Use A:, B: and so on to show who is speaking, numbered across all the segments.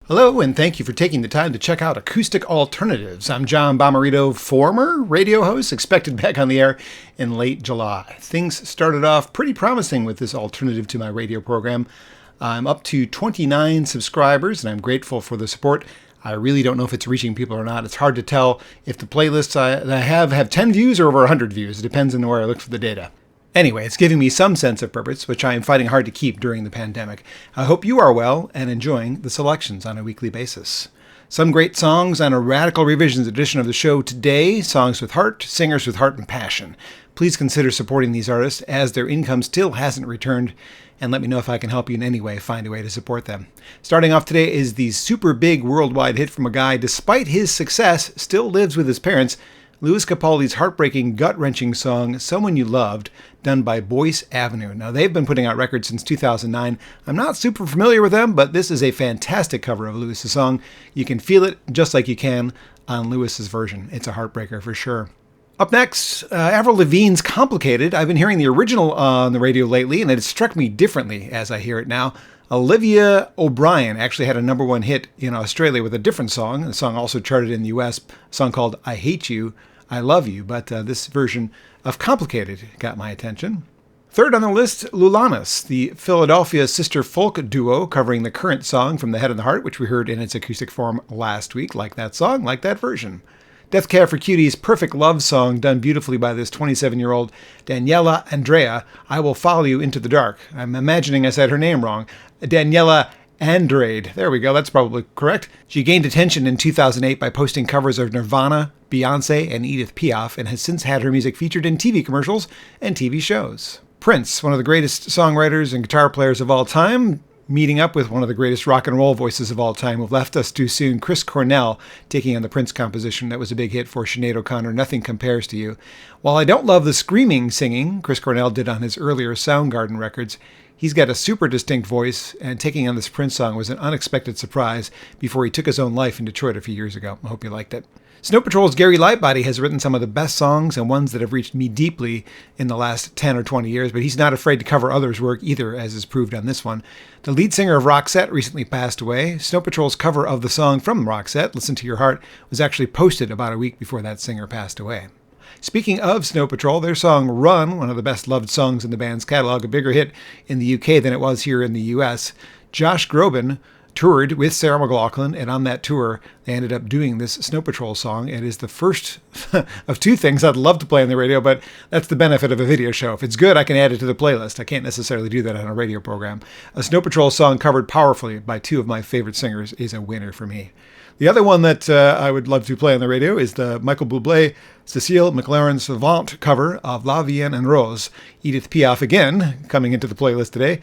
A: Hello, and thank you for taking the time to check out Acoustic Alternatives. I'm John Bommarito, former radio host, expected back on the air in late July. Things started off pretty promising with this alternative to my radio program. I'm up to 29 subscribers, and I'm grateful for the support. I really don't know if it's reaching people or not. It's hard to tell if the playlists that I have 10 views or over 100 views. It depends on where I look for the data. Anyway, it's giving me some sense of purpose, which I am fighting hard to keep during the pandemic. I hope you are well and enjoying the selections on a weekly basis. Some great songs on a Radical Revisions edition of the show today, songs with heart, singers with heart and passion. Please consider supporting these artists as their income still hasn't returned, and let me know if I can help you in any way find a way to support them. Starting off today is the super big worldwide hit from a guy, despite his success, still lives with his parents, Louis Capaldi's heartbreaking, gut-wrenching song, Someone You Loved, done by Boyce Avenue. Now, they've been putting out records since 2009. I'm not super familiar with them, but this is a fantastic cover of Louis's song. You can feel it just like you can on Louis's version. It's a heartbreaker for sure. Up next, Avril Lavigne's Complicated. I've been hearing the original on the radio lately, and it struck me differently as I hear it now. Olivia O'Brien actually had a number one hit in Australia with a different song. The song also charted in the US, a song called I Hate You, I Love You, but this version of Complicated got my attention. Third on the list, Lulanas, the Philadelphia sister folk duo covering the current song From the Head and the Heart, which we heard in its acoustic form last week. Like that song, like that version. Death Cab for Cutie's Perfect Love Song, done beautifully by this 27-year-old Daniela Andrea, I Will Follow You Into the Dark. I'm imagining I said her name wrong. Daniela Andrade. There we go, that's probably correct. She gained attention in 2008 by posting covers of Nirvana, Beyoncé, and Edith Piaf, and has since had her music featured in TV commercials and TV shows. Prince, one of the greatest songwriters and guitar players of all time, meeting up with one of the greatest rock and roll voices of all time who left us too soon, Chris Cornell, taking on the Prince composition that was a big hit for Sinead O'Connor, Nothing Compares to You. While I don't love the screaming singing Chris Cornell did on his earlier Soundgarden records, he's got a super distinct voice, and taking on this Prince song was an unexpected surprise before he took his own life in Detroit a few years ago. I hope you liked it. Snow Patrol's Gary Lightbody has written some of the best songs and ones that have reached me deeply in the last 10 or 20 years, but he's not afraid to cover others' work either, as is proved on this one. The lead singer of Roxette recently passed away. Snow Patrol's cover of the song from Roxette, Listen to Your Heart, was actually posted about a week before that singer passed away. Speaking of Snow Patrol, their song Run, one of the best-loved songs in the band's catalog, a bigger hit in the UK than it was here in the US. Josh Groban toured with Sarah McLachlan, and on that tour, they ended up doing this Snow Patrol song. It is the first of two things I'd love to play on the radio, but that's the benefit of a video show. If it's good, I can add it to the playlist. I can't necessarily do that on a radio program. A Snow Patrol song covered powerfully by two of my favorite singers is a winner for me. The other one that I would love to play on the radio is the Michael Bublé, Cécile McLaren-Savant cover of La Vie en Rose. Edith Piaf again, coming into the playlist today.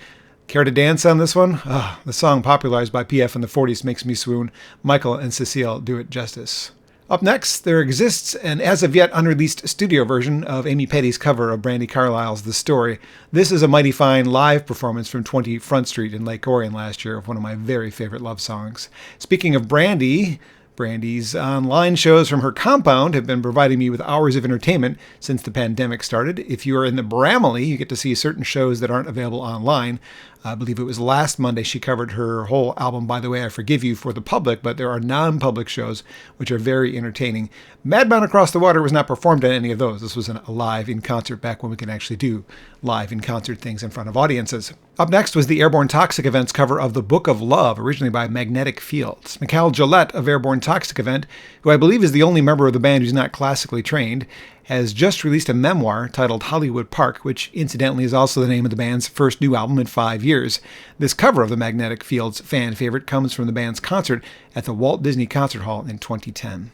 A: Care to dance on this one? The song popularized by Piaf in the 40s makes me swoon. Michael and Cécile do it justice. Up next, there exists an as of yet unreleased studio version of Amy Petty's cover of Brandi Carlile's The Story. This is a mighty fine live performance from 20 Front Street in Lake Orion last year of one of my very favorite love songs. Speaking of Brandi, Brandi's online shows from her compound have been providing me with hours of entertainment since the pandemic started. If you are in the Bramaley, you get to see certain shows that aren't available online. I believe it was last Monday she covered her whole album, By the Way, I Forgive You, for the public, but there are non-public shows which are very entertaining. Madbound Across the Water was not performed at any of those. This was a live in-concert back when we can actually do live in-concert things in front of audiences. Up next was the Airborne Toxic Event's cover of The Book of Love, originally by Magnetic Fields. Mikhail Gillette of Airborne Toxic Event, who I believe is the only member of the band who's not classically trained, has just released a memoir titled Hollywood Park, which incidentally is also the name of the band's first new album in 5 years. This cover of the Magnetic Fields fan favorite comes from the band's concert at the Walt Disney Concert Hall in 2010.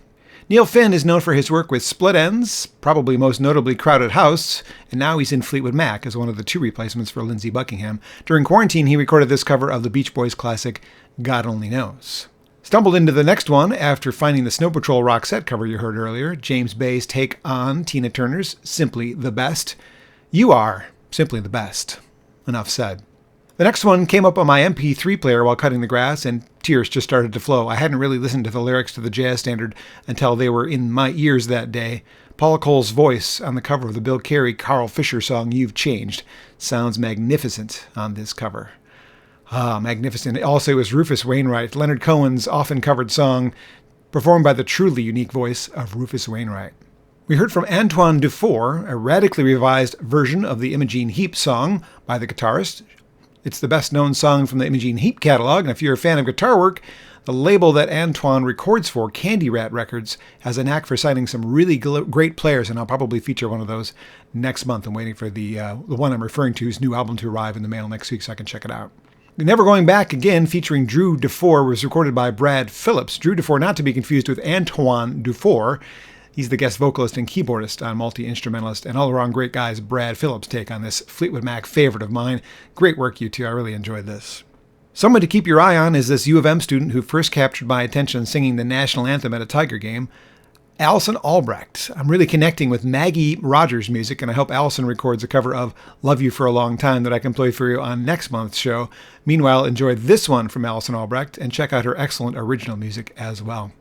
A: Neil Finn is known for his work with Split Enz, probably most notably Crowded House, and now he's in Fleetwood Mac as one of the two replacements for Lindsey Buckingham. During quarantine, he recorded this cover of the Beach Boys classic, God Only Knows. Stumbled into the next one after finding the Snow Patrol Roxette cover you heard earlier, James Bay's take on Tina Turner's Simply the Best. You are simply the best. Enough said. The next one came up on my MP3 player while cutting the grass, and tears just started to flow. I hadn't really listened to the lyrics to the jazz standard until they were in my ears that day. Paula Cole's voice on the cover of the Bill Carey Carl Fisher song You've Changed sounds magnificent on this cover. Ah, magnificent. Also, it was Rufus Wainwright, Leonard Cohen's often covered song, performed by the truly unique voice of Rufus Wainwright. We heard from Antoine Dufour, a radically revised version of the Imogene Heap song by the guitarist. It's the best-known song from the Imogene Heap catalog, and if you're a fan of guitar work, the label that Antoine records for, Candy Rat Records, has a knack for signing some really great players, and I'll probably feature one of those next month. I'm waiting for the one I'm referring to's new album to arrive in the mail next week so I can check it out. Never Going Back Again, featuring Drew Dufour, was recorded by Brad Phillips. Drew Dufour, not to be confused with Antoine Dufour. He's the guest vocalist and keyboardist on multi-instrumentalist and all-around great guy's Brad Phillips' take on this Fleetwood Mac favorite of mine. Great work, you two. I really enjoyed this. Someone to keep your eye on is this U of M student who first captured my attention singing the national anthem at a Tiger game, Allison Albrecht. I'm really connecting with Maggie Rogers' music, and I hope Allison records a cover of Love You for a Long Time that I can play for you on next month's show. Meanwhile, enjoy this one from Allison Albrecht and check out her excellent original music as well.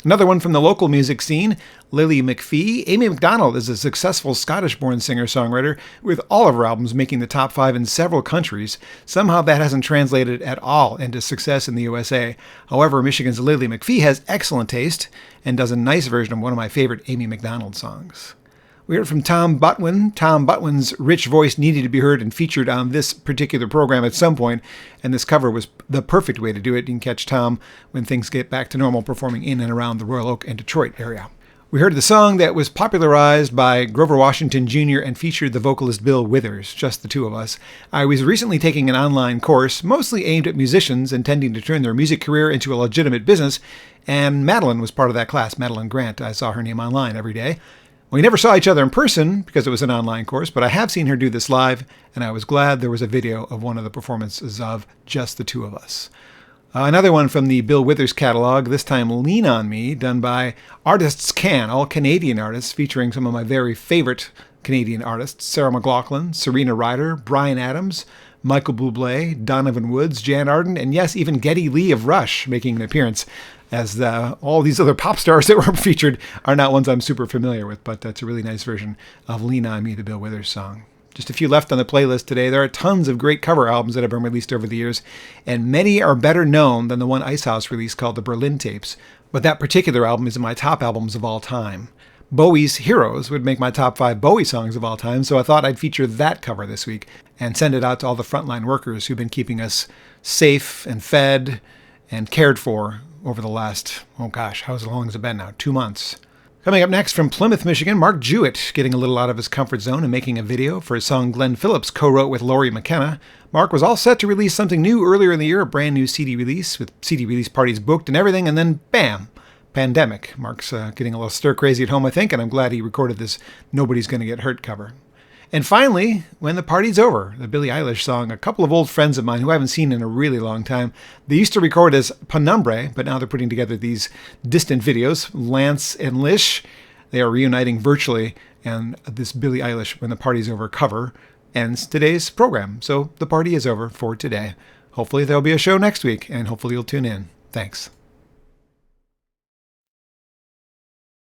A: Another one from the local music scene, Lily McPhee. Amy MacDonald is a successful Scottish-born singer-songwriter with all of her albums making the top 5 in several countries. Somehow that hasn't translated at all into success in the USA. However, Michigan's Lily McPhee has excellent taste and does a nice version of one of my favorite Amy MacDonald songs. We heard from Tom Butwin. Tom Butwin's rich voice needed to be heard and featured on this particular program at some point, and this cover was the perfect way to do it. You can catch Tom when things get back to normal, performing in and around the Royal Oak and Detroit area. We heard the song that was popularized by Grover Washington Jr. and featured the vocalist Bill Withers, Just the Two of Us. I was recently taking an online course, mostly aimed at musicians intending to turn their music career into a legitimate business, and Madeline was part of that class, Madeline Grant. I saw her name online every day. We never saw each other in person because it was an online course, but I have seen her do this live, and I was glad there was a video of one of the performances of Just the Two of Us. Another one from the Bill Withers catalog, this time Lean On Me, done by Artists Can, all Canadian artists, featuring some of my very favorite Canadian artists, Sarah McLachlan, Serena Ryder, Bryan Adams, Michael Bublé, Donovan Woods, Jan Arden, and yes, even Geddy Lee of Rush making an appearance, as all these other pop stars that were featured are not ones I'm super familiar with, but that's a really nice version of Lean On Me, the Bill Withers song. Just a few left on the playlist today. There are tons of great cover albums that have been released over the years, and many are better known than the one Icehouse released called the Berlin Tapes, but that particular album is in my top albums of all time. Bowie's Heroes would make my top 5 Bowie songs of all time, so I thought I'd feature that cover this week and send it out to all the frontline workers who've been keeping us safe and fed and cared for over the last, how long has it been now? 2 months. Coming up next from Plymouth, Michigan, Mark Jewett, getting a little out of his comfort zone and making a video for a song Glenn Phillips co-wrote with Laurie McKenna. Mark was all set to release something new earlier in the year, a brand new CD release with CD release parties booked and everything, and then bam, pandemic. Mark's getting a little stir-crazy at home, I think, and I'm glad he recorded this Nobody's Gonna Get Hurt cover. And finally, When the Party's Over, the Billie Eilish song. A couple of old friends of mine who I haven't seen in a really long time. They used to record as Penumbra, but now they're putting together these distant videos. Lance and Lish, they are reuniting virtually, and this Billie Eilish When the Party's Over cover ends today's program. So the party is over for today. Hopefully there'll be a show next week, and hopefully you'll tune in. Thanks.